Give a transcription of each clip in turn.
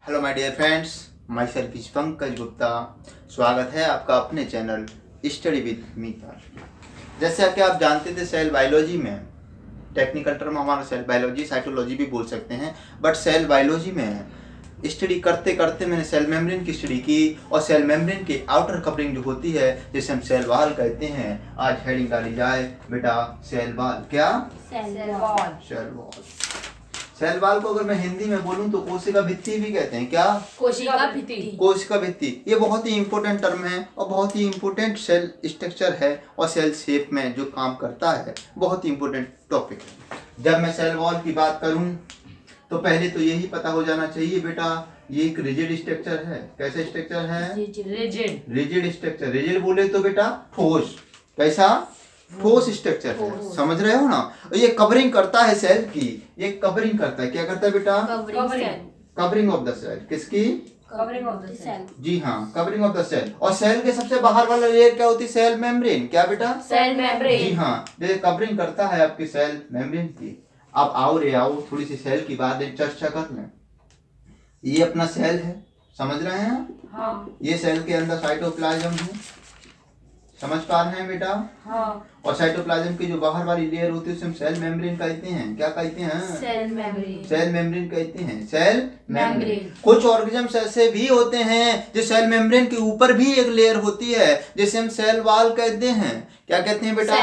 Hello my dear friends, myself is Pankaj Gupta. स्वागत है आपका अपने चैनल स्टडी विद मी पर। जैसे कि आप जानते थे, सेल बायोलॉजी में टेक्निकल टर्म हमारा सेल बायोलॉजी, साइटोलॉजी भी बोल सकते हैं, बट सेल बायोलॉजी में स्टडी करते करते मैंने सेल मेम्ब्रेन की स्टडी की और सेल मेम्ब्रेन की आउटर कवरिंग जो होती है जिसे हम सेल वॉल कहते हैं। आज हेडिंग डाली जाए बेटा सेल वॉल। क्या? Cell wall. Cell wall. Cell wall को अगर मैं हिंदी में बोलूं तो कोशिका भित्ति भी कहते हैं। क्या? कोशिका भित्ति। कोशिका भित्ति ये बहुत ही इंपॉर्टेंट टर्म है और बहुत ही इंपॉर्टेंट सेल स्ट्रक्चर है और सेल शेप में जो काम करता है बहुत ही इंपॉर्टेंट टॉपिक है। जब मैं सेल वॉल की बात करूं तो पहले तो यही पता हो जाना चाहिए बेटा, ये एक रिजिड स्ट्रक्चर है। कैसे स्ट्रक्चर है? Rigid structure. रिजिड बोले तो बेटा ठोस। कैसा? ठोस स्ट्रक्चर है। समझ रहे हो ना? ये कवरिंग करता है सेल की, ये कवरिंग करता है। क्या करता है बेटा? Covering of the cell. किसकी? Covering of the cell. जी हाँ, कवरिंग ऑफ द सेल। और सेल के सबसे बाहर वाला लेयर क्या होती है? Cell membrane. क्या बेटा? Cell membrane. जी हाँ, ये कवरिंग करता है आपकी सेल मेम्ब्रेन की। अब आओ रे आओ, थोड़ी सी सेल की बात चर्चा कर लें। ये अपना सेल है, समझ रहे हैं आप? हाँ। ये सेल के अंदर साइटोप्लाज्म है, समझ पा रहे हैं बेटा? हाँ। और साइटोप्लाज्म की जो बाहर वाली लेयर होती है उसे हम सेल मेम्ब्रेन कहते हैं। क्या कहते हैं? Cell membrane. सेल मेम्ब्रेन कहते हैं। Cell membrane. कुछ ऑर्गेनिज्म्स ऐसे भी होते हैं जो सेल मेम्ब्रेन के ऊपर भी एक लेयर होती है जिसे हम सेल वॉल कहते हैं। क्या कहते हैं बेटा?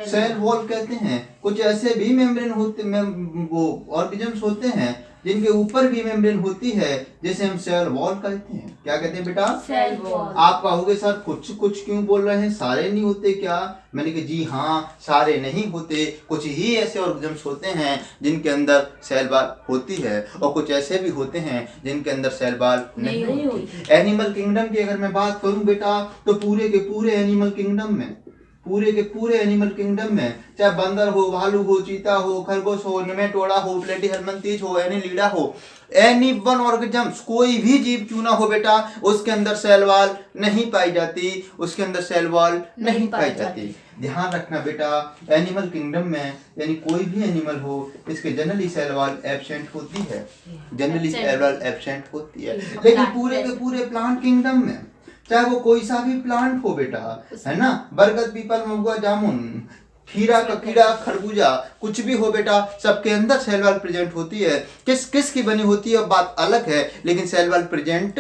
सेल वॉल कहते हैं। कुछ ऐसे भी मेम्ब्रेन होते वो ऑर्गेनिज्म्स होते हैं जिनके ऊपर भी मेम्ब्रेन होती है जिसे हम सेल वॉल कहते हैं। क्या कहते हैं बेटा? Cell wall. आप कहोगे सर कुछ कुछ क्यों बोल रहे हैं, सारे नहीं होते क्या? मैंने कहा जी हाँ, सारे नहीं होते, कुछ ही ऐसे ऑर्गेनिज्म्स होते हैं जिनके अंदर सेल वॉल होती है और कुछ ऐसे भी होते हैं जिनके अंदर सेल वॉल नहीं होती। एनिमल किंगडम की अगर मैं बात करूं बेटा तो पूरे के पूरे एनिमल किंगडम में, पूरे के पूरे एनिमल किंगडम में, चाहे बंदर हो, भालू हो, चीता हो, खरगोश हो, नेमेटोड़ा हो, प्लेटीहेल्मिन्थस हो, एनीलिडा हो, एनी वन ऑर्गेनिज्म, कोई भी जीव क्यों ना हो बेटा, उसके अंदर सेल वॉल नहीं पाई जाती, उसके अंदर सेल वॉल नहीं पाई जाती। ध्यान रखना बेटा, एनिमल किंगडम में यानी कोई भी एनिमल हो इसके जनरली सेल वॉल एब्सेंट होती है, जनरली सेल वॉल एब्सेंट होती है। लेकिन पूरे के पूरे प्लांट किंगडम में चाहे वो कोई सा भी प्लांट हो बेटा, है ना, बरगद, पीपल, महुआ, जामुन, खीरा, ककीड़ा, खरबूजा, कुछ भी हो बेटा, सबके अंदर सेल वॉल प्रेजेंट होती है। किस किस की बनी होती है बात अलग है, लेकिन सेल वॉल प्रेजेंट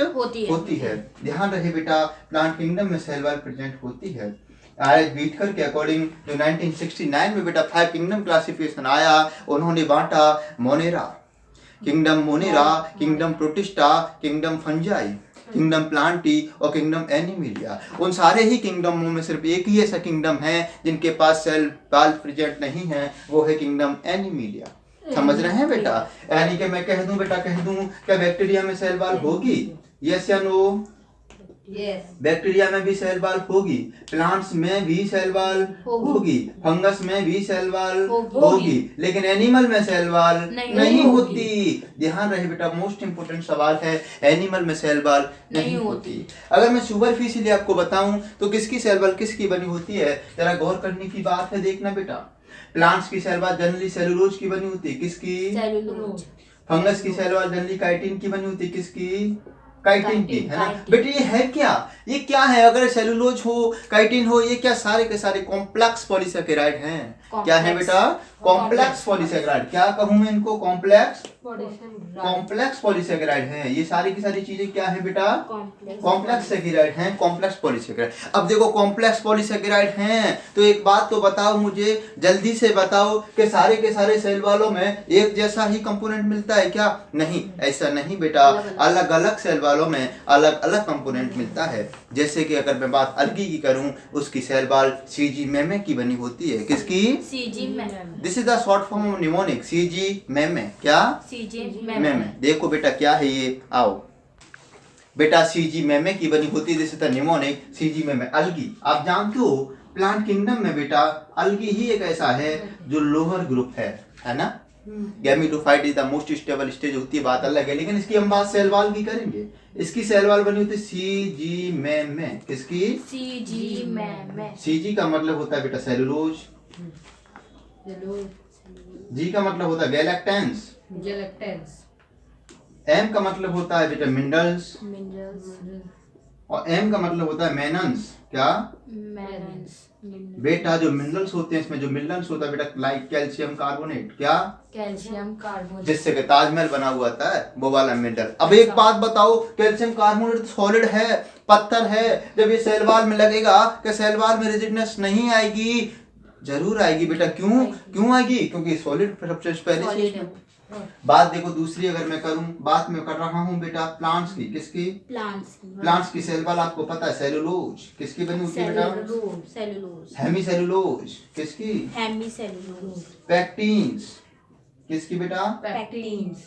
होती है। ध्यान रहे बेटा, प्लांट किंगडम में सेल वॉल प्रेजेंट होती है। आर.एच. व्हिटकर के अकॉर्डिंग जो 1969 में बेटा 5 किंगडम क्लासिफिकेशन आया, उन्होंने बांटा Monera, kingdom Monera, kingdom protista, kingdom fungi, kingdom Plantae और किंगडम एनिमिलिया। उन सारे ही किंगडमों में सिर्फ एक ही ऐसा किंगडम है जिनके पास सेल वॉल प्रेजेंट नहीं है, वो है किंगडम एनिमिलिया। समझ रहे हैं बेटा? यानी कि मैं कह दूं बेटा, कह दूं क्या बैक्टीरिया में सेल वॉल होगी? यस या नो? यस। बैक्टीरिया में भी सेल वॉल होगी, प्लांट्स में भी सेल वॉल होगी, फंगस में भी सेल वॉल होगी, लेकिन एनिमल में सेल वॉल नहीं होती। ध्यान रहे बेटा, मोस्ट इंपोर्टेंट सवाल है, एनिमल में सेल वॉल नहीं होती। अगर मैं सुपरफिशियली आपको बताऊं तो किसकी सेल वॉल किसकी बनी होती है, जरा गौर करने की बात है, देखना बेटा। प्लांट्स की सेल वॉल जनरली सेलुलोज की बनी होती है। किसकी? सेलुलोज। फंगस की सेल वॉल जनरली काइटिन की बनी होती है। किसकी? काइटिन की, है ना बेटे? ये है क्या? ये क्या है? अगर सेलुलोज हो, काइटिन हो, ये क्या सारे के सारे कॉम्प्लेक्स पॉलीसेकेराइड हैं। क्या है बेटा? Complex polysaccharide. क्या कहूं मैं इनको? कॉम्प्लेक्स पॉलीसेकेराइड हैं। ये सारी की सारी चीजें क्या है बेटा? कॉम्प्लेक्स सेकेराइड हैं, कॉम्प्लेक्स पॉलीसेकेराइड। अब देखो कॉम्प्लेक्स पॉलीसेकेराइड हैं तो एक बात तो बताओ मुझे, जल्दी से बताओ कि सारे के सारे सेल वालों में एक जैसा ही कंपोनेंट मिलता है क्या? नहीं, ऐसा नहीं बेटा, अलग अलग सेल वालों में अलग अलग कंपोनेंट मिलता है। जैसे कि अगर मैं बात अलगी की करूं, उसकी सेल वॉल सीजी मेमे की बनी होती है। किसकी? सीजी मेमे। This is the short form of mnemonic, CG मेमे। क्या? सीजी मेमे। देखो बेटा क्या है ये, आओ बेटा, सीजी मेमे की बनी होती है, this is the mnemonic, CG मेमे। अलगी आप जानते हो प्लांट किंगडम में बेटा अलगी ही एक ऐसा है जो लोअर ग्रुप है ना। Gametophyte is the most stable stage होती है, बात अलग है, लेकिन इसकी हम बात सेल वॉल की करेंगे। इसकी सेल वॉल बनी होती है सीजी में। किसकी? सीजी में। सीजी का मतलब होता है बेटा सेलुलोज, जी का मतलब होता है गैलेक्टेंस, एम का मतलब होता है बेटा मिनरल्स, मिनरल्स, और एम का मतलब होता है मेनन्स। क्या मिनरल्स, बेटा? जो मिनरल्स होते हैं इसमें जो मिनरल्स होता है बेटा, लाइक कैल्शियम कार्बोनेट, क्या कैल्शियम कार्बोनेट, जिससे कि ताजमहल बना हुआ था वो वाला मिनरल। अब एक बात बताओ, कैल्शियम कार्बोनेट सॉलिड है, पत्थर है, जब ये सेल वॉल में लगेगा क्या सेल वॉल में रिजिडनेस नहीं आएगी? जरूर आएगी बेटा। क्यों क्यों आएगी? क्योंकि सॉलिड सबसे पहले से। बात देखो दूसरी अगर मैं करूं, बात मैं कर रहा हूं बेटा प्लांट्स की। किसकी? प्लांट्स की सेल वॉल आपको पता है सेलुलोज किसकी बनी होती है बेटा? सेलुलोज, हेमी सेलुलोज किसकी? हेमी सेलुलोज, पैक्टीन्स किसकी बेटा? पैक्टीन्स,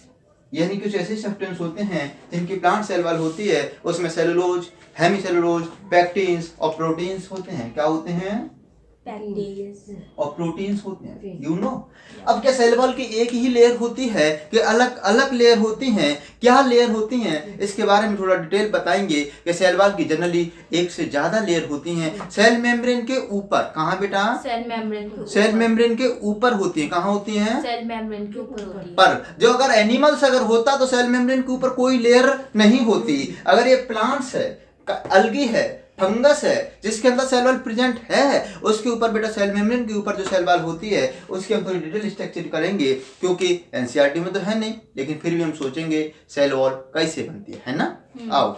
यानी कुछ ऐसे सब्सटेंस होते हैं जिनकी प्लांट सेल वॉल होती है, उसमें सेलुलोज, हेमी सेलुलोज, पैक्टीन्स और प्रोटीन्स होते हैं। क्या होते हैं? और प्रोटीन्स होते हैं, यू नो। अब क्या सेल वॉल की एक ही लेयर होती है कि अलग अलग लेयर होती हैं? क्या लेयर होती हैं इसके बारे में थोड़ा डिटेल बताएंगे कि सेल वॉल की जनरली एक से ज्यादा लेयर होती हैं। सेल मेम्ब्रेन के ऊपर, कहाँ बेटा? सेल मेम्ब्रेन के ऊपर, सेल मेम्ब्रेन के ऊपर होती है। कहाँ होती हैं? सेल मेम्ब्रेन के ऊपर होती है। पर जो अगर एनिमल्स अगर होता तो सेल मेम्ब्रेन के ऊपर कोई लेयर नहीं होती। अगर ये प्लांट्स है, अलगी है, फंगस है, जिसके अंदर सेल वॉल प्रेजेंट है, उसके ऊपर बेटा सेल मेम्ब्रेन के ऊपर जो सेल वॉल होती है उसकी हम थोड़ी डिटेल स्ट्रक्चर करेंगे, क्योंकि एनसीईआरटी में तो है नहीं, लेकिन फिर भी हम सोचेंगे सेल वॉल कैसे बनती है ना। आओ,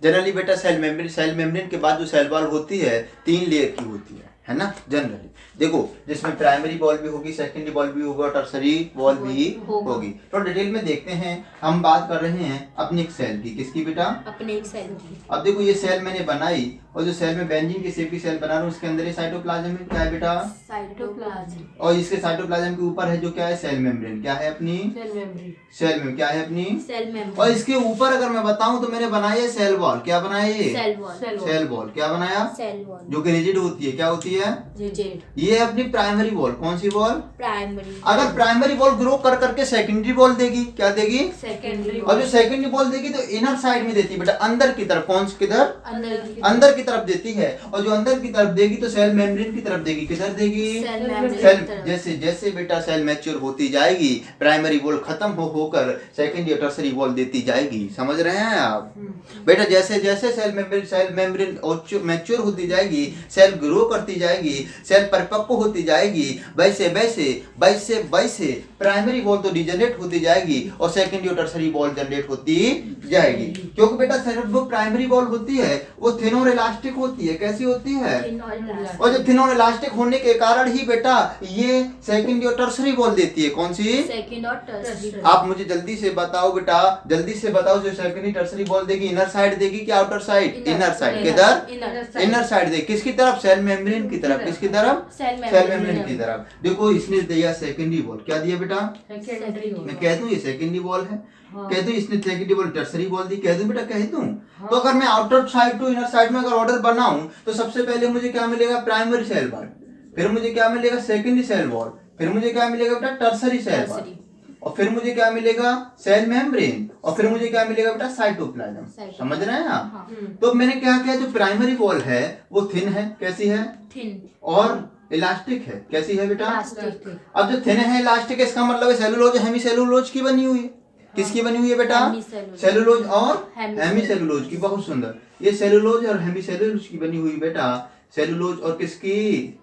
जनरली बेटा सेल मेम्ब्रेन के बाद जो सेल वॉल होती है 3 लेयर की होती है ना जनरली। देखो जिसमें प्राइमरी वॉल भी होगी, सेकेंडरी वॉल भी होगा, टर्सरी वॉल भी होगी। तो डिटेल में देखते हैं। हम बात कर रहे हैं अपनी सेल की। किसकी बेटा? अपने एक सेल की। अब देखो ये सेल मैंने बनाई, और जो सेल में बेंजीन की शेप की सेल बना रहा हूँ उसके अंदर ये साइटोप्लाज्म है। क्या है बेटा? साइटोप्लाज्म। और इसके साइटोप्लाज्म के ऊपर है जो क्या है? Cell membrane. क्या है अपनी? Cell membrane. क्या है अपनी? Cell membrane. और इसके ऊपर अगर मैं बताऊं तो मैंने बनाई है सेल वॉल। क्या बनाया? ये सेल वॉल। Cell wall. क्या बनाया? सेल वॉल, जो कि रिजिड होती है। क्या होती है? रिजिड। ये है अपनी प्राइमरी वॉल। कौन सी वॉल? प्राइमरी। अगर प्राइमरी वॉल ग्रो कर करके सेकेंडरी वॉल देगी। क्या देगी? सेकेंडरी। और जो सेकेंडरी वॉल देगी तो इनर साइड में देती है बेटा, अंदर की तरफ। कौन सी किधर? अंदर की तरफ देती है। और जो अंदर की तरफ देगी तो सेल मेम्ब्रेन की तरफ देगी। किधर देगी? सेल। जैसे जैसे बेटा सेल मैच्योर होती जाएगी, प्राइमरी वॉल खत्म होकर सेकेंडरी और टर्सरी वॉल देती जाएगी। समझ रहे हैं आप बेटा? जैसे जैसे सेल मेम्ब्रेन मैच्योर होती जाएगी, सेल ग्रो करती जाएगी, सेल परिपक्व होती जाएगी, वैसे वैसे वैसे वैसे प्राइमरी वॉल तो डिजनरेट होती जाएगी और सेकेंडरी और टर्सरी वॉल जनरेट होती जाएगी। क्योंकि बेटा जो प्राइमरी वॉल होती है वो थिन और इलास्टिक होती है। कैसी होती है? और जो थिन और इलास्टिक होने के कारण ही बेटा ये सेकेंडरी और टर्सरी वॉल देती है। कौन सी? सेकेंड और टर्सरी। आप मुझे जल्दी से बताओ बेटा, जल्दी से बताओ, जो सेकेंडरी टर्सरी वॉल देगी इनर साइड देगी कि आउटर साइड? Inner side. किधर? इनर साइड देगी। किसकी तरफ? सेल मेम्ब्रेन की तरफ। किसकी तरफ? सेल मेम्ब्रेन की तरफ। देखो इसने दिया सेकेंडरी वॉल। क्या दिया बेटा? मैं कह दूं ये सेकेंडरी वॉल है, कह दूं इसने सेकेंडरी वॉल टर्सरी वॉल दी, कह दूं बेटा, कह दूं। तो अगर मैं outer side to inner side में अगर ऑर्डर बनाऊं तो सबसे पहले मुझे क्या मिलेगा? Primary cell wall. फिर मुझे क्या मिलेगा? Secondary cell wall. फिर मुझे क्या मिलेगा बेटा? Tertiary cell wall. और फिर मुझे क्या मिलेगा? Cell membrane. और फिर मुझे क्या मिलेगा बेटा? साइटोप्लाज्म। समझ रहे हैं आप? तो मैंने क्या किया, जो प्राइमरी वॉल है वो थिन है। कैसी है? थिन। और इलास्टिक है। कैसी है बेटा? अब जो थिन है, इलास्टिक है, इसका मतलब है सेलुलोज हेमी सेलुलोज की बनी हुई है। किसकी बनी हुई है बेटा? सेलुलोज और हेमी सेलुलोज की। बहुत सुंदर। ये सेलुलोज और हेमी सेलुलोज की बनी हुई बेटा। सेलुलोज और किसकी?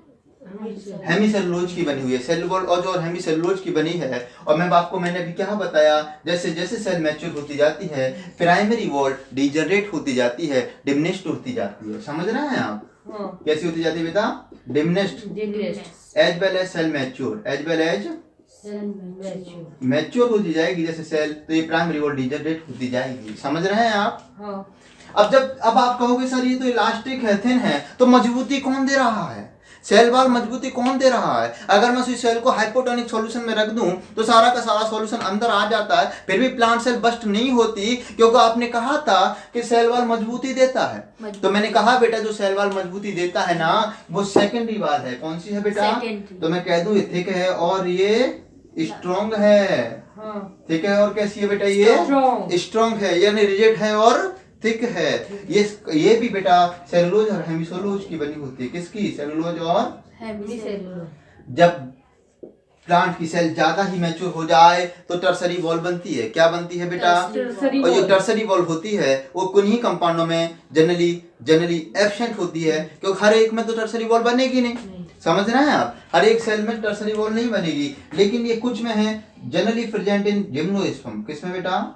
हेमी सेलुलोज की बनी हुई है। सेलुलोज और हेमी सेलुलोज की बनी है। और मैंने अभी क्या बताया, जैसे जैसे सेल मैच्योर होती जाती है प्राइमरी वॉल डिजनरेट होती जाती है, डिमिनिश्ड होती जाती है। समझ रहे हैं आप? कैसी होती जाती है बेटा? Diminished as well as cell mature. As well as mature होती जाएगी जैसे सेल, तो ये प्राइमरी वॉल डिजनरेट होती जाएगी। समझ रहे हैं आप? अब आप कहोगे सर ये तो इलास्टिक है, थिन है, तो मजबूती कौन दे रहा है? सेल वॉल मजबूती कौन दे रहा है? अगर मैं उसी सेल को हाइपोटोनिक सॉल्यूशन में रख दूं तो सारा का सारा सॉल्यूशन अंदर आ जाता है, फिर भी प्लांट सेल बस्ट नहीं होती, क्योंकि आपने कहा था कि सेल वॉल मजबूती देता है। तो मैंने कहा बेटा जो सेल वॉल मजबूती देता है ना वो सेकेंडरी वॉल है। कौन सी है बेटा? तो मैं कह दूं ये थिक है और ये स्ट्रॉन्ग है। ठीक है। और कैसी है बेटा? ये स्ट्रॉन्ग है, यानी रिजिड है और थिक है। ये भी बेटा सेलुलोज और हेमिसेलुलोज की बनी होती है। किसकी? सेलुलोज और हेमी सेलुलोज। जब प्लांट की सेल ज्यादा ही मैच्योर हो जाए तो टर्सरी वॉल बनती है। क्या बनती है बेटा? टर्सरी और जो टर्सरी वॉल होती है वो किन्हीं कंपाउंडों में जनरली एब्सेंट होती है, क्योंकि हर एक में तो टर्सरी वॉल बनेगी नहीं। समझ रहे हैं आप? हर एक सेल में टर्सरी वॉल नहीं बनेगी, लेकिन ये कुछ में है जनरली प्रेजेंट इन जिम्नोस्पर्म। किसमें बेटा?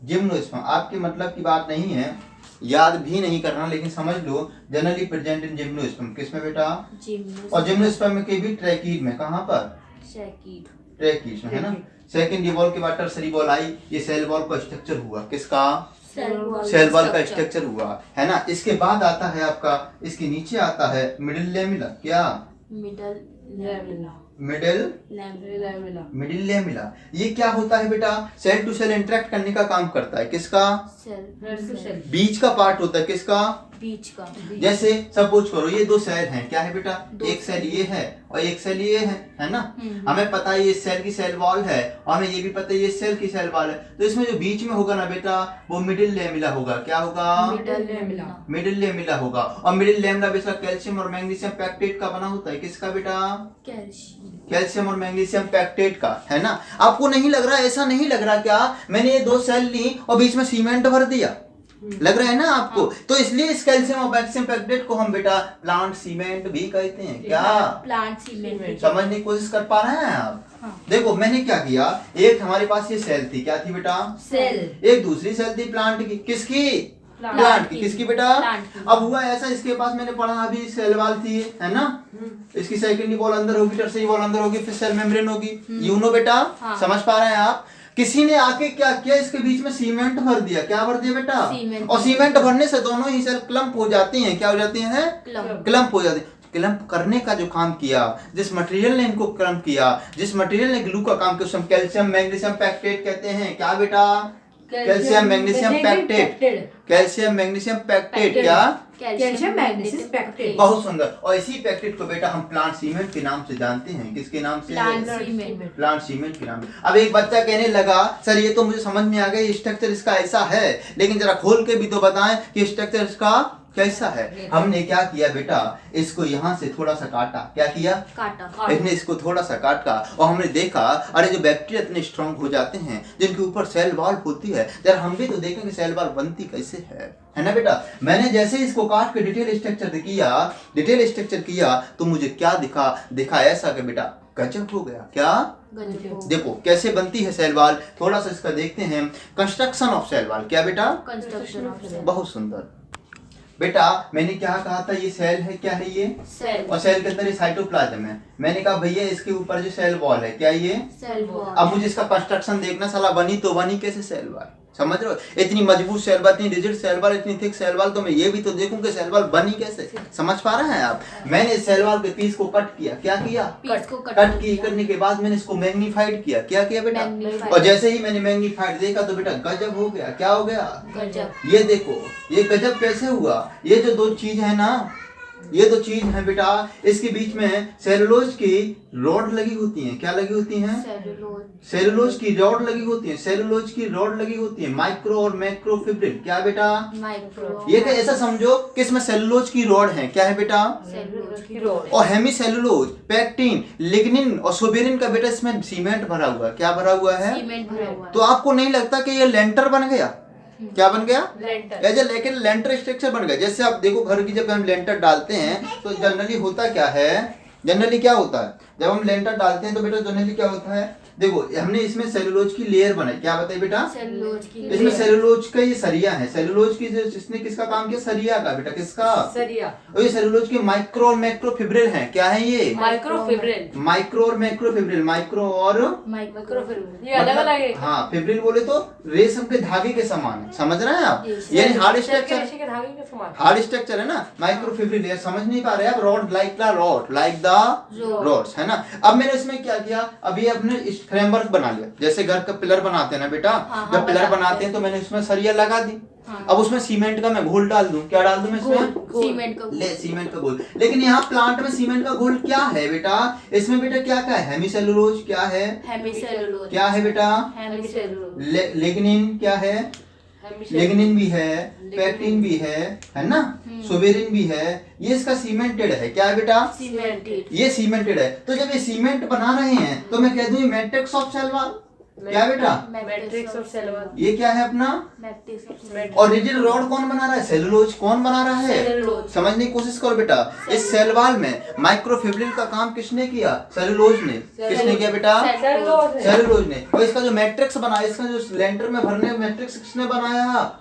जिम्नोस्पर्म। आपके मतलब की बात नहीं है, याद भी नहीं करना, लेकिन समझ लो जनरली प्रेजेंट इन जिम्नोस्पर्म। किसमें बेटा? और जिम्नोस्पर्म के भी ट्रैकीड में। कहाँ पर? ट्रैकीड में, है ना। सेकंड ये वॉल के बाद टर्सरी वॉल आई, ये सेल वॉल का स्ट्रक्चर हुआ। किसका? सेल वॉल का स्ट्रक्चर हुआ, है ना। इसके बाद आता है आपका, इसके नीचे आता है मिडिल लेमिला। क्या? Middle lamella. ये क्या होता है बेटा? सेल टू सेल इंटरेक्ट करने का काम करता है। किसका? बीच का पार्ट होता है। किसका? बीच का। जैसे सपोज करो ये दो सेल हैं। क्या है बेटा? एक सेल ये है और एक सेल ये है ना। हमें पता है ये सेल की सेल वॉल है और हमें ये भी पता है ये सेल की सेल वॉल है, तो इसमें जो बीच में होगा ना बेटा वो मिडिल लेमिला होगा। क्या होगा? मिडिल लेमिला होगा। और मिडिल लेमिला बेटा कैल्शियम और मैग्नीशियम पैक्टेट का बना होता है। किसका बेटा? कैल्शियम और मैग्नीशियम पैक्टेट का, है ना। आपको नहीं लग रहा, ऐसा नहीं लग रहा क्या मैंने ये दो सेल ली और बीच में सीमेंट भर दिया? लग रहा है ना आपको? तो इसलिए इस कैल्शियम और मैग्नीशियम पैक्टेट को हम बेटा प्लांट सीमेंट भी कहते हैं। क्या? Plant cement. समझने की कोशिश कर पा रहे हैं आप? देखो मैंने क्या किया, एक हमारे पास ये सेल थी। क्या थी बेटा? सेल। एक दूसरी सेल थी प्लांट की। किसकी? प्लांट की। किसकी बेटा? अब हुआ ऐसा, इसके पास मैंने पढ़ा अभी सेल वॉल थी, है ना। इसकी सेकेंडरी वॉल अंदर होगी, टर्सरी वॉल अंदर होगी, फिर सेल मेम्ब्रेन होगी। यू नो बेटा? समझ पा रहे हैं आप? किसी ने आके क्या किया, इसके बीच में सीमेंट भर दिया। क्या भर दिया बेटा? और सीमेंट भरने से दोनों ही सेल क्लम्प हो जाती हैं। क्या हो जाती हैं? क्लम्प हो जाती है। क्लम्प करने का जो काम किया, जिस मटेरियल ने इनको क्लम्प किया, जिस मटेरियल ने ग्लू का काम किया, उसे हम कैल्शियम मैग्नीशियम पैक्टेट कहते हैं। क्या बेटा? Calcium magnesium pectate. Calcium magnesium pectate. क्या? Calcium magnesium pectate. बहुत सुंदर। और इसी पैक्टेट को बेटा हम प्लांट सीमेंट के नाम से जानते हैं। किसके नाम से? प्लांट सीमेंट के नाम। अब एक बच्चा कहने लगा सर ये तो मुझे समझ में आ गया, स्ट्रक्चर इसका ऐसा है, लेकिन जरा खोल के भी तो बताएं कि स्ट्रक्चर इसका कैसा है। हमने क्या किया बेटा, इसको यहाँ से थोड़ा सा काटा। क्या किया? काटा। इसने इसको थोड़ा सा काटा और हमने देखा अरे जो बैक्टीरिया इतने स्ट्रांग हो जाते हैं जिनके ऊपर सेल वॉल होती है, जरा हम भी तो देखें कि सेल वॉल बनती कैसे है ना बेटा। मैंने जैसे इसको काट के डिटेल स्ट्रक्चर किया तो मुझे क्या दिखा ऐसा कि बेटा गजब हो गया। क्या? देखो कैसे बनती है सेल वॉल, थोड़ा सा इसका देखते हैं। Construction of cell wall. क्या बेटा? Construction of cell. बहुत सुंदर बेटा। मैंने क्या कहा था, ये सेल है। क्या है ये? सेल। और सेल के अंदर ये साइटोप्लाज्म है। मैंने कहा भैया इसके ऊपर जो सेल वॉल है, क्या ये? Cell wall. अब मुझे इसका कंस्ट्रक्शन देखना, साला बनी तो बनी कैसे सेल वॉल। समझ रहे हो? इतनी मजबूत सेल वॉल, इतनी रिजिड सेल वॉल, इतनी थिक सेल वॉल, तो मैं ये भी तो देखूं कि सेल वॉल बनी कैसे। समझ पा रहे हैं आप? मैंने सेल वॉल के पीस को कट किया। क्या किया? करने के बाद मैंने इसको मैग्नीफाइड किया। क्या किया बेटा? और जैसे ही मैंने मैग्नीफाइड देखा तो बेटा गजब हो गया। क्या हो गया? गजब। ये देखो ये गजब कैसे हुआ। ये जो दो चीज है ना, ये दो चीज है बेटा, इसके बीच में सेलुलोज की रॉड लगी होती है। क्या लगी होती है? सेलुलोज की रॉड लगी होती है। सेलुलोज की रॉड लगी होती है। माइक्रो और मैक्रो फिब्रिल। क्या बेटा? माइक्रो। ये क्या ऐसा समझो कि इसमें सेलुलोज की रॉड है। क्या है बेटा? सेलुलोज की रॉड। और हेमी सेलुलोज, पैक्टिन, लिग्निन और सोबेरिन का बेटा इसमें सीमेंट भरा हुआ है। क्या भरा हुआ है? सीमेंट भरा हुआ है। तो आपको नहीं लगता कि ये लेंटर बन गया? क्या बन गया? लेंटर। लेकिन लेंटर स्ट्रक्चर बन गया। जैसे आप देखो घर की जब हम लेंटर डालते हैं तो जनरली होता क्या है, जनरली क्या होता है जब हम लेंटर डालते हैं तो बेटा जनरली क्या होता है, देखो हमने इसमें सेलुलोज की लेयर बनाई। क्या बताइए बेटा? सेलुलोज की। इसमें सेलुलोज का ये सरिया है। सेलुलोज की इसने किसका काम किया? सरिया का बेटा। किसका? सरिया। और ये सेलुलोज के माइक्रो और मैक्रो फिब्रिल हैं। क्या है ये? माइक्रोफिब्रिल। माइक्रो और मैक्रोफिब्रिल। माइक्रो और मैक्रोफिब्रिल ये अलग अलग है। हाँ, फिब्रिल बोले तो रेशम के धागे के समान है। समझ रहे हैं आप? यानी हार्ड स्ट्रक्चर, हार्ड स्ट्रक्चर है ना माइक्रोफिब्रिल। ये समझ नहीं पा रहे आप? रॉड लाइक द रॉड्स, है ना। अब मैंने इसमें क्या किया, अभी अपने फ्रेमवर्क बना लिया। जैसे घर का पिलर बनाते हैं ना बेटा, जब पिलर बनाते हैं तो मैंने इसमें सरिया लगा दी। अब उसमें सीमेंट का मैं घोल डाल दूं। क्या डाल दूं मैं इसमें? सीमेंट का। ले सीमेंट का घोल। लेकिन यहाँ प्लांट में सीमेंट का घोल क्या है बेटा? इसमें बेटा क्या क्या है? हेमीसेलुलोज। क्या है? हेमीसेलुलोज। क्या है बेटा? हेमीसेलुलोज। लिग्निन क्या है? लिग्निन भी है, पैक्टिन भी है ना, सोवेरिन भी है। ये इसका सीमेंटेड है। क्या है बेटा? सीमेंटेड। ये सीमेंटेड है। तो जब ये सीमेंट बना रहे हैं तो मैं कह दूं मैट्रिक्स ऑफ सेल वॉल। क्या बेटा? Matrix of cell wall. ये क्या है अपना? मैट्रिक्स ऑफ सेल और रिजिड रॉड कौन बना रहा है? सेलुलोज। कौन बना रहा है? सेलुलोज। समझने की कोशिश करो बेटा। इस सेल वॉल में माइक्रोफिब्रिल का काम किसने किया? सेलुलोज ने। किसने किया बेटा? सेलुलोज ने। और इसका जो मैट्रिक्स बना, इसका जो लेंटर में भरने मैट्रिक्स किसने बनाया?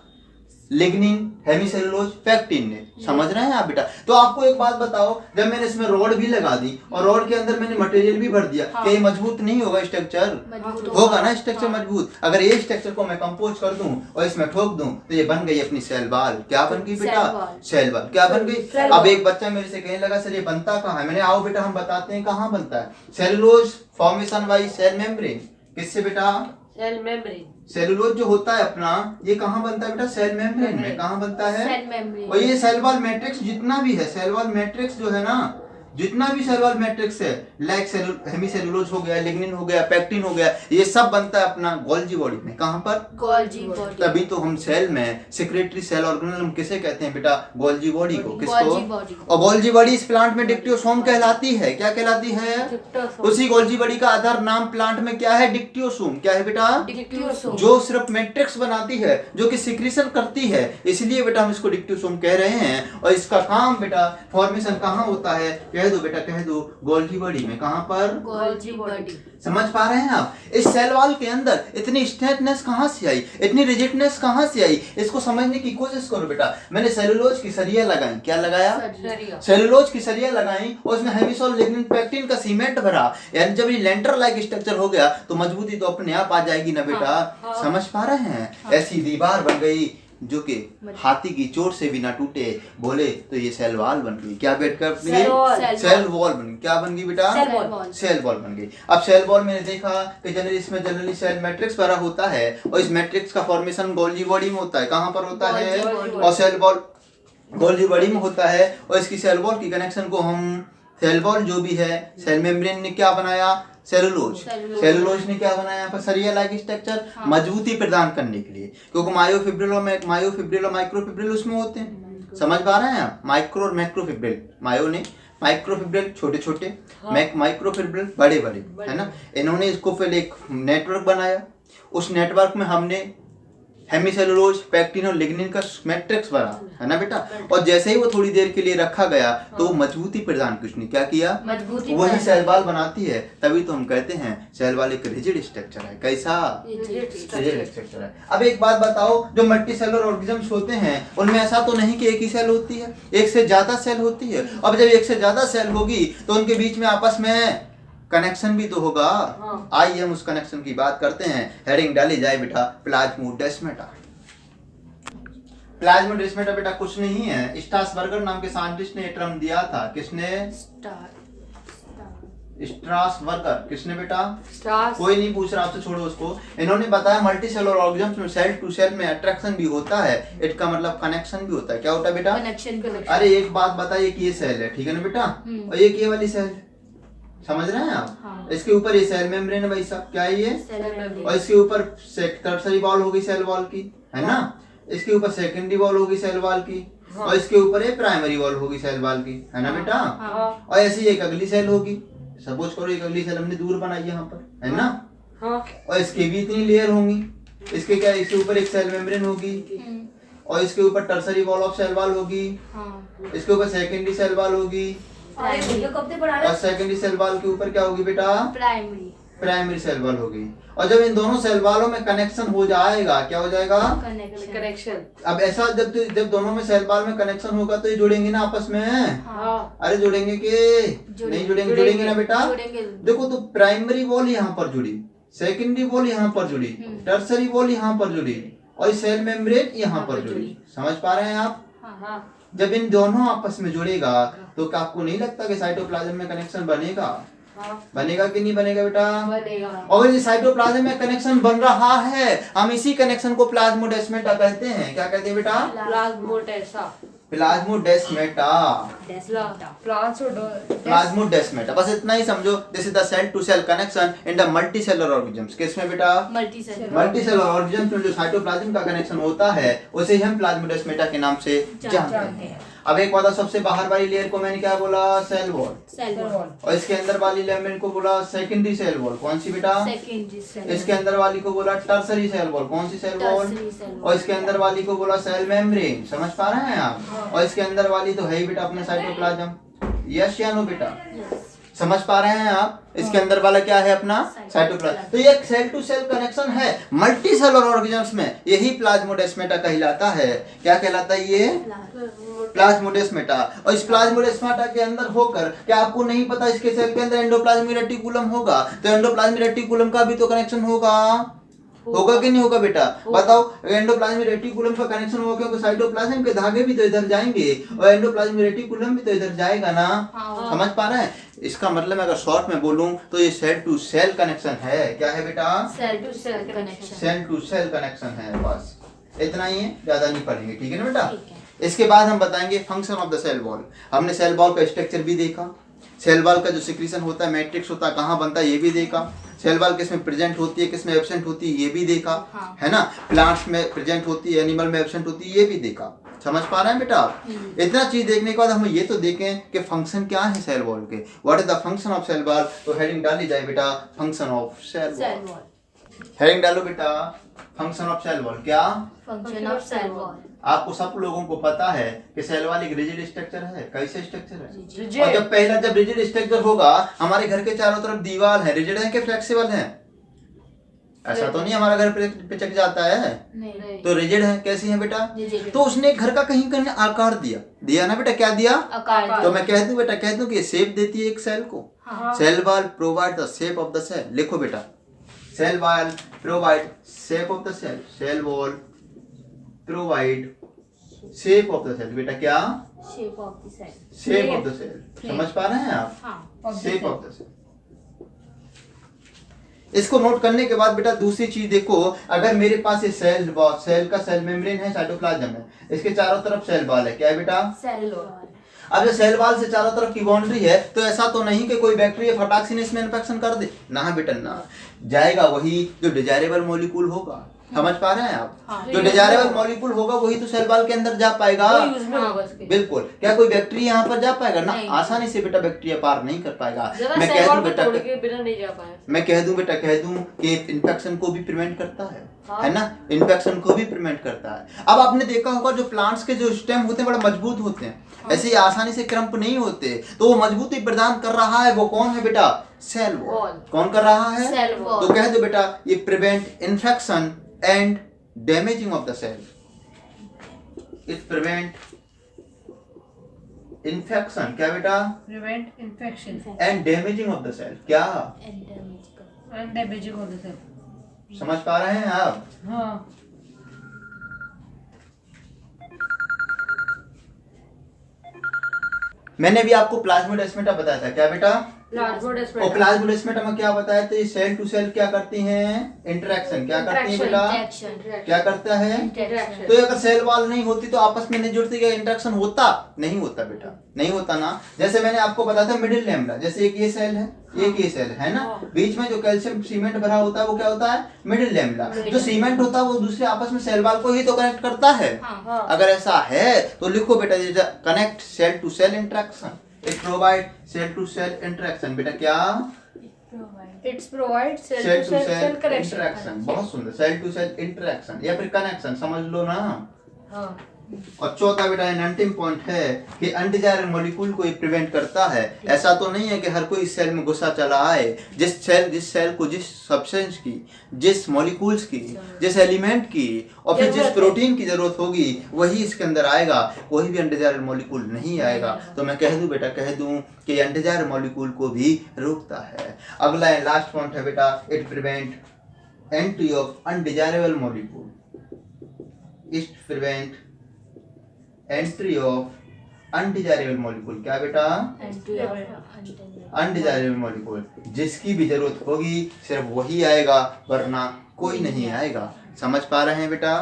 लिग्निन, हेमीसेलुलोज, पैक्टिन ने। समझ रहे हैं आप बेटा? तो आपको एक बात बताओ, जब मैंने इसमें रॉड भी लगा दी और रॉड के अंदर मैंने मटेरियल भी भर दिया, क्या ये मजबूत नहीं होगा? स्ट्रक्चर होगा ना, स्ट्रक्चर मजबूत। अगर ये स्ट्रक्चर को मैं कंपोज कर दूं और इसमें ठोक दूं तो ये बन गई अपनी सेल वॉल। क्या बन गई बेटा? Cell wall. क्या बन गई? अब एक बच्चा मेरे से कहने लगा सर ये बनता कहाँ है? मैंने आओ बेटा हम बताते हैं कहाँ बनता है। Cellulose formation by cell membrane. किससे बेटा? Cell membrane. सेलुलोज जो होता है अपना, ये कहाँ बनता है बेटा? सेल मेम्ब्रेन में। कहाँ बनता है? Cell membrane. और ये सेल वॉल मैट्रिक्स जितना भी है, सेल वॉल मैट्रिक्स जो है ना, जितना भी सेल वॉल मैट्रिक्स है, लाइक हेमीसेलुलोज हो गया, लिग्निन हो गया, पैक्टिन हो गया, ये सब बनता है अपना गोल्जी बॉडी में। कहाँ पर? Golgi body. तभी तो हम सेल में सेक्रेटरी सेल ऑर्गेनेल हम किसे कहते हैं बेटा? गोल्जी बॉडी को। किसको? और गोल्जी बॉडी इस प्लांट में डिक्टियोसोम कहलाती है। क्या कहलाती है? उसी गोल्जी बॉडी का अदर नाम प्लांट में क्या है? डिक्टियोसोम। क्या है बेटा? डिक्टियोसोम। जो सिर्फ मैट्रिक्स बनाती है, जो कि सिक्रीशन करती है, इसलिए बेटा हम इसको डिक्टियोसोम कह रहे हैं। और इसका काम बेटा फॉर्मेशन कहाँ होता है? कह दो बेटा, कह दो। गोल्जी बॉडी में। कहाँ पर? Golgi body. समझ पा रहे हैं आप? इस सेल वॉल के अंदर इतनी स्ट्रेंथनेस कहाँ से आई? इतनी रिजिडनेस कहाँ से आई? इसको समझने की कोशिश करो बेटा। मैंने सेलुलोज की सरिया लगाई। क्या लगाया? सेलुलोज की सरिया लगाई और उसमें हेमिसोल, लिग्निन, पैक्टिन का सीमेंट भरा। यानी जब ये लेंटर लाइक स्ट्रक्चर हो गया तो मजबूती तो अपने आप आ जाएगी ना बेटा। समझ पा रहे हैं? ऐसी दीवार बन गई जो कि हाथी की चोट से भी ना टूटे। बोले तो ये सेल वॉल बन गई। क्या बेट कर? सेल वॉल बन गई। क्या बन गई बेटा? सेल वॉल बन गई। अब सेल वॉल मैंने देखा कि जनरली सेल मैट्रिक्स भरा होता है और इस मैट्रिक्स का फॉर्मेशन गोल्जी बॉडी में होता है। कहाँ पर होता है? और सेल वॉल गोल्जी बॉडी में होता है। और इसकी सेल वॉल की कनेक्शन को हम, सेल वॉल जो भी है, सेल मेम्ब्रेन ने क्या बनाया? सेलुलोज। सेलुलोज ने क्या बनाया? यहाँ पर सरिया लाइक स्ट्रक्चर, मजबूती प्रदान करने के लिए। क्योंकि मायोफिब्रिल और माइक्रोफिब्रिल उसमें होते हैं। समझ पा रहे हैं आप? माइक्रो और मैक्रोफिब्रिल। मायो ने माइक्रोफिब्रिल छोटे छोटे, माइक्रोफिब्रिल बड़े बड़े, है ना। इन्होंने इसको फिर एक नेटवर्क बनाया। उस नेटवर्क में हमने हेमीसेलुलोज, पैक्टिन और लिग्निन का मैट्रिक्स बना, है ना बेटा। और जैसे ही वो थोड़ी देर के लिए रखा गया तो मजबूती प्रदान किसने क्या किया? वही सेल वॉल बनाती है। तभी तो हम कहते हैं सेल वॉल एक रिजिड स्ट्रक्चर है। कैसा? रिजिड स्ट्रक्चर है। अब एक बात बताओ, जो मल्टी सेलुलर ऑर्गेनिजम्स होते हैं उनमें ऐसा तो नहीं कि एक ही सेल होती है, एक से ज्यादा सेल होती है। अब जब एक से ज्यादा सेल होगी तो उनके बीच में आपस में कनेक्शन भी तो होगा। आइए हम उस कनेक्शन की बात करते हैं। हेडिंग डाली जाए बेटा, प्लाज्मोडेस्माटा। प्लाज्मोडेस्माटा बेटा कुछ नहीं है, स्ट्रासबर्गर नाम के साइंटिस्ट ने टर्म दिया था। किसने? स्ट्रासबर्गर। किसने बेटा? कोई नहीं पूछ रहा आपसे, छोड़ो उसको। इन्होंने बताया मल्टी सेलुलर ऑर्गेनिजम्स में सेल टू सेल में अट्रैक्शन भी होता है। इसका मतलब कनेक्शन भी होता है। क्या होता है बेटा? कनेक्शन। अरे एक बात बताइए कि ये सेल है, ठीक है ना बेटा, और ये वाली सेल है। समझ रहे हैं आप? हाँ। इसके ऊपर ये सेल मेम्ब्रेन है भाई साहब। क्या है ये? और इसके ऊपर टर्सरी वॉल होगी सेल वॉल की, है ना। इसके ऊपर सेकेंडरी वॉल होगी सेल वॉल की। और इसके ऊपर ये प्राइमरी वॉल होगी सेल वॉल की, है ना बेटा। और ऐसी एक अगली सेल होगी। सपोज करो एक अगली सेल हमने दूर बनाई यहाँ पर, है ना। और इसके भी इतनी लेयर होंगी। इसके क्या? इसके ऊपर एक सेल मेम्ब्रेन होगी और इसके ऊपर tertiary wall of cell wall होगी। इसके ऊपर सेकेंडरी सेल वॉल होगी और सेकेंडरी सेल वॉल के ऊपर क्या होगी बेटा? प्राइमरी सेल वॉल होगी। और जब इन दोनों सेल वॉलों में कनेक्शन हो जाएगा, क्या हो जाएगा? कनेक्शन। अब ऐसा जब दोनों में सेल वॉल में कनेक्शन होगा तो ये जुड़ेंगे ना आपस में। अरे जुड़ेंगे कि नहीं जुड़ेंगे? जुड़ेंगे ना बेटा। देखो तो प्राइमरी वॉल यहाँ पर जुड़ी, सेकेंडरी वॉल यहाँ पर जुड़ी, टर्सरी वॉल यहाँ पर जुड़ी और सेल मेम्ब्रेन यहाँ पर जुड़ी। समझ पा रहे हैं आप? जब इन दोनों आपस में जुड़ेगा तो क्या आपको नहीं लगता कि साइटोप्लाज्म में कनेक्शन बनेगा? बनेगा कि नहीं बनेगा बेटा? बनेगा। और ये साइटोप्लाज्म में कनेक्शन बन रहा है, हम इसी कनेक्शन को प्लाज्मोडेस्माटा कहते हैं। क्या कहते हैं बेटा? प्लाज्मोडेस्माटा। प्लाज्मोडेस्माटा। प्लाज्मोडेस्माटा, बस इतना ही समझो। This is the cell to cell connection in the multicellular organisms. किसमें बेटा? मल्टीसेलुलर ऑर्गेनिजम्स में जो साइटोप्लाज्म का कनेक्शन होता है उसे हम प्लाज्मोडेस्माटा के नाम से जानते हैं। अब एक बात, सबसे बाहर वाली लेयर को मैंने क्या बोला? Cell wall. और इसके अंदर वाली लेयर मैंने को बोला सेकेंडरी सेल वॉल। कौन सी बेटा? इसके अंदर वाली को बोला टर्सरी सेल वॉल। कौन सी सेल वॉल? और इसके अंदर वाली को बोला सेल मेम्ब्रेन। समझ पा रहे हैं आप? और इसके अंदर वाली तो है ही बेटा अपने साइटोप्लाज्म। यस या नो बेटा? समझ पा रहे हैं आप? इसके अंदर वाला क्या है? अपना साइटोप्लाज्म। तो ये सेल टू सेल कनेक्शन है मल्टीसेलुलर ऑर्गेनिजम्स में, यही प्लाज्मोडेस्माटा कहलाता है। क्या कहलाता है ये? प्लाज्मोडेस्माटा। और इस प्लाज्मोडेस्माटा के अंदर होकर, क्या आपको नहीं पता इसके सेल के अंदर एंडोप्लाज्मिक रेटिकुलम होगा? तो एंडोप्लाज्मिक रेटिकुलम का भी तो कनेक्शन होगा कि नहीं होगा बेटा? बताओ। एंडोप्लाज्मिक रेटिकुलम का कनेक्शन होगा क्योंकि साइटोप्लाज्म के धागे भी तो इधर जाएंगे और एंडोप्लाज्मिक रेटिकुलम भी तो इधर जाएगा ना। समझ पा रहे हैं? इसका मतलब अगर शॉर्ट में बोलूं तो ये सेल टू सेल कनेक्शन है। क्या है बेटा? सेल टू सेल कनेक्शन है। बस इतना ही है, ज्यादा नहीं पढ़ेंगे। ठीक है ना बेटा? इसके बाद हम बताएंगे function of the cell wall. हमने सेल वॉल का स्ट्रक्चर भी देखा, सेल वॉल का जो सिक्रीशन होता है, मैट्रिक्स होता है, कहाँ बनता है ये भी देखा, सेल वॉल किस में प्रेजेंट होती है किस में एब्सेंट होती है ये भी देखा, है ना। प्लांट्स में प्रेजेंट होती है, एनिमल में एब्सेंट होती है ये भी देखा। समझ पा रहे हैं बेटा? इतना चीज देखने के बाद हम ये तो देखें कि फंक्शन क्या है सेल वॉल के। What is the function of cell wall? तो हेडिंग डाली जाए बेटा, function of cell wall. Heading डालो बेटा, फंक्शन ऑफ सेल वॉल। क्या? Function of cell wall. आपको सब लोगों को पता है कि सेल वॉल एक रिजिड स्ट्रक्चर है। कैसे स्ट्रक्चर है? और जब रिजिड स्ट्रक्चर होगा, हमारे घर के चारों तरफ दीवार है, रिजिड है कि फ्लेक्सिबल है? ऐसा तो नहीं हमारा घर पिचक जाता है, तो रिजिड है। कैसी है बेटा? तो उसने घर का कहीं कहीं आकार दिया ना बेटा? क्या दिया? आकार। तो मैं कह दूं बेटा, कह दूं कि शेप देती है एक सेल को। Cell wall provide the shape of the cell. लिखो बेटा, cell wall provide shape of the cell. Cell wall provide shape of the cell. बेटा क्या? Shape of the cell. Shape of the cell. समझ पा रहे हैं आप? Shape of the cell. इसको नोट करने के बाद बेटा दूसरी चीज देखो, अगर मेरे पास ये सेल का सेल मेम्ब्रेन है, साइटोप्लाज्म है, इसके चारों तरफ सेल वॉल है। क्या है बेटा? Cell wall. अब जो सेल वॉल से चारों तरफ की बाउंड्री है, तो ऐसा तो नहीं कि कोई बैक्टीरिया फटाक से इसमें इन्फेक्शन कर दे ना बेटा, ना। जाएगा वही जो डिजायरेबल मॉलिक्यूल होगा। समझ पा रहे हैं आप? जो डिजायरेबल मॉलिक्यूल होगा वही तो सेल वॉल के अंदर जा पाएगा। बिल्कुल। क्या कोई बैक्टीरिया यहाँ पर जा पाएगा? ना, आसानी से बेटा बैक्टीरिया पार नहीं कर पाएगा। मैं कह दूं बेटा, कह दूं कि इन्फेक्शन को भी प्रिवेंट करता है ना? इन्फेक्शन को भी प्रिवेंट करता है। अब आपने देखा होगा जो प्लांट्स के जो स्टेम होते हैं बड़ा मजबूत होते हैं, ऐसे ही आसानी से क्रम्प नहीं होते, तो वो मजबूती प्रदान कर रहा है। वो कौन है बेटा? Cell wall. कौन कर रहा है? Cell wall. तो कह दो बेटा, ये prevent infection and damaging of the cell. It prevent infection. क्या बेटा? Prevent infection and damaging of the cell. क्या? and damaging of the cell. समझ पा रहे हैं आप? हाँ। मैंने भी आपको प्लाज्मोडेस्माटा बताया था। क्या बेटा? और प्लाज्मोडेस्माटा में क्या बताया? तो ये सेल टू सेल क्या करती हैं? इंटरेक्शन। क्या करती हैं बेटा? क्या करता है? तो अगर सेल वॉल नहीं होती तो आपस में नहीं जुड़ती, क्या इंटरेक्शन होता? नहीं होता बेटा, नहीं होता ना। जैसे मैंने आपको बताया था मिडिल लैम्डा, जैसे एक ये सेल है, एक ये सेल है ना, बीच में जो कैल्शियम सीमेंट भरा होता है वो क्या होता है? Middle lambda. जो सीमेंट होता है वो दूसरे आपस में सेल वॉल को ही तो कनेक्ट करता है। अगर ऐसा है तो लिखो बेटा, connect cell to cell interaction. It provide cell to cell interaction. बेटा क्या? It's provide cell to cell interaction. बहुत सुंदर। सेल टू सेल इंटरेक्शन या फिर कनेक्शन, समझ लो ना। हाँ। और चौथा बेटा अंतिम पॉइंट है कि अनडिजायरेबल मॉलिक्यूल को प्रिवेंट करता है। ऐसा तो नहीं है कि हर कोई इस सेल में घुसा चला आए। जिस सेल को जिस सब्सटेंस की, जिस मॉलिक्यूल्स की, जिस एलिमेंट की और फिर जिस प्रोटीन की जरूरत होगी वही इसके अंदर आएगा। कोई भी अनडिजायरेबल मॉलिक्यूल नहीं आएगा। तो मैं कह दूं बेटा, कह दूं कि अनडिजायरेबल मॉलिक्यूल को भी रोकता है। अगला लास्ट पॉइंट है बेटा, it prevent entry of undesirable molecule. It prevent entry of undesirable molecule. क्या बेटा? Undesirable molecule. जिसकी भी जरूरत होगी सिर्फ वही आएगा, वरना कोई नहीं आएगा। समझ पा रहे हैं बेटा?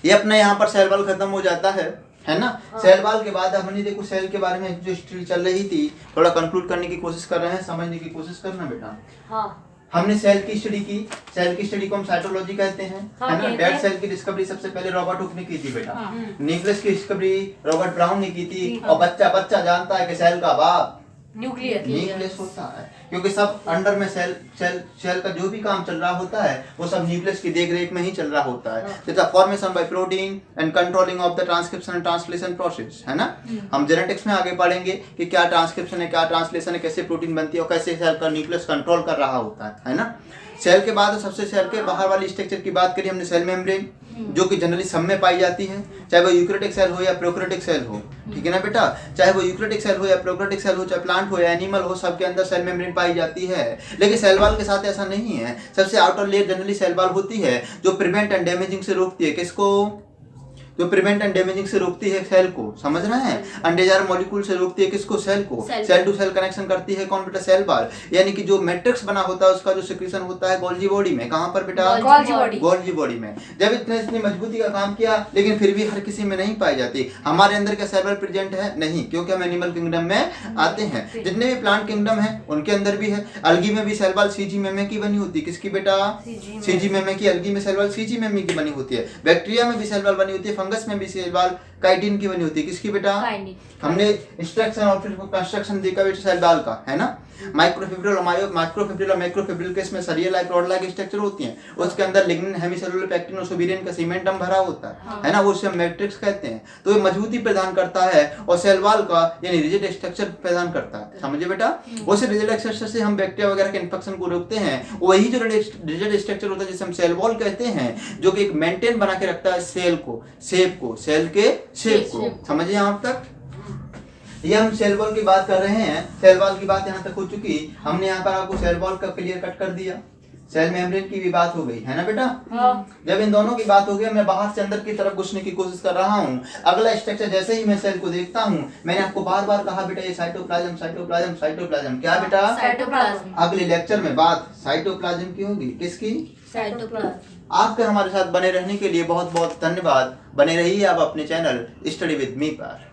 ये अपना यहाँ पर सेल वॉल खत्म हो जाता है ना। सेल वॉल के बाद हमने देखो सेल के बारे में जो हिस्ट्री चल रही थी थोड़ा कंक्लूड करने की कोशिश कर रहे हैं, समझने की कोशिश करना बेटा। हाँ। हमने सेल की स्टडी की, सेल की स्टडी को हम साइटोलॉजी कहते हैं, है ना। डेड सेल की डिस्कवरी सबसे पहले रॉबर्ट हुक ने की थी बेटा। न्यूक्लियस की डिस्कवरी रॉबर्ट ब्राउन ने की थी। और बच्चा जानता है कि सेल का बाप न्यूक्लियस होता है, क्योंकि सब अंडर में सेल का जो भी काम चल रहा होता है वो सब न्यूक्लियस की देखरेख में ही चल रहा होता है। जैसे formation by protein and controlling of the transcription and translation process, है ना। हम जेनेटिक्स में आगे पढ़ेंगे कि क्या ट्रांसक्रिप्शन है, क्या ट्रांसलेशन है, कैसे प्रोटीन बनती है और कैसे सेल का न्यूक्लियस कंट्रोल कर रहा होता है ना। सेल के बाद सबसे सेल के बाहर वाली स्ट्रक्चर की बात करी हमने, सेल मेम्ब्रेन, जो कि जनरली सब में पाई जाती है, चाहे वो यूकैरियोटिक सेल हो या प्रोकैरियोटिक सेल हो, ठीक है ना बेटा। चाहे वो यूकैरियोटिक सेल हो या प्रोकैरियोटिक सेल हो, चाहे प्लांट हो या एनिमल हो, सबके अंदर सेल मेम्ब्रेन पाई जाती है। लेकिन सेल वॉल के साथ ऐसा नहीं है। सबसे outer layer generally cell wall होती है जो प्रिवेंट एंड डैमेजिंग से रोकती है, किसको, जो प्रिवेंट एंड डैमेजिंग से रोकती है सेल को, समझ रहे हैं। अनडिजायर्ड मॉलिक्यूल से रोकती है किसको, सेल को। सेल टू सेल कनेक्शन करती है कौन बेटा, सेल वॉल। यानी कि जो मैट्रिक्स बना होता है उसका जो सिक्रीशन होता है गोल्जी बॉडी में, कहां पर बेटा, गोल्जी बॉडी में। जब इतनी मजबूती का काम किया लेकिन फिर भी हर किसी में नहीं पाई जाती। हमारे अंदर क्या सेल वॉल प्रेजेंट है, नहीं, क्योंकि हम एनिमल किंगडम में आते हैं। जितने भी प्लांट किंगडम है उनके अंदर भी है। अलगी में भी सेल वॉल सीजी मेमे की बनी होती है, किसकी बेटा, सीजी मेमे की। अलगी में सेल वॉल सीजी मेमे की बनी होती है। बैक्टीरिया में भी सेल वॉल बनी होती है। फंगस में भी सेल वॉल काइटिन की बनी होती है, किसकी बेटा, हमने इंस्ट्रक्शन और फिर कंस्ट्रक्शन देखा बेटा सेल वॉल का, है ना। माइक्रोफिब्रिल और मैक्रोफिब्रिल के इसमें surreal like rod like structure होती हैं। उसके अंदर लिग्निन, हेमिसेलुलर, पैक्टिन और सुबेरियन का सीमेंटम भरा होता है ना, वो उसे मैट्रिक्स कहते हैं। तो ये मजबूती प्रदान करता है और सेल वॉल का यानी रिजिड स्ट्रक्चर प्रदान करता है, समझे बेटा। उस रिजिड स्ट्रक्चर से हम बैक्टीरिया वगैरह के इन्फेक्शन को रोकते हैं। वही जो रिजिड स्ट्रक्चर होता है जिसे हम सेल वॉल कहते हैं, जो कि एक मेंटेन बना के रखता है सेल को, शेप को, सेल के शेप को, समझिए यहाँ तक। ये हम सेल वॉल की बात कर रहे हैं। सेल वॉल की बात यहाँ तक हो चुकी। हमने यहाँ पर आपको सेल वॉल का क्लियर कट कर दिया। सेल मेम्ब्रेन की भी बात हो गई, है ना बेटा। जब इन दोनों की बात हो गई, मैं बाहर से अंदर की तरफ घुसने की कोशिश कर रहा हूँ। अगला स्ट्रक्चर जैसे ही मैं सेल को देखता हूँ, मैंने आपको बार बार कहा बेटा ये साइटोप्लाज्म साइटोप्लाज्म साइटोप्लाज्म, क्या बेटा, साइटोप्लाज्म। अगले लेक्चर में बात साइटोप्लाज्म की होगी, किसकी, साइटोप्लाज्म। आपके हमारे साथ बने रहने के लिए बहुत बहुत धन्यवाद। बने रहिए आप अपने चैनल स्टडी विद मी पर।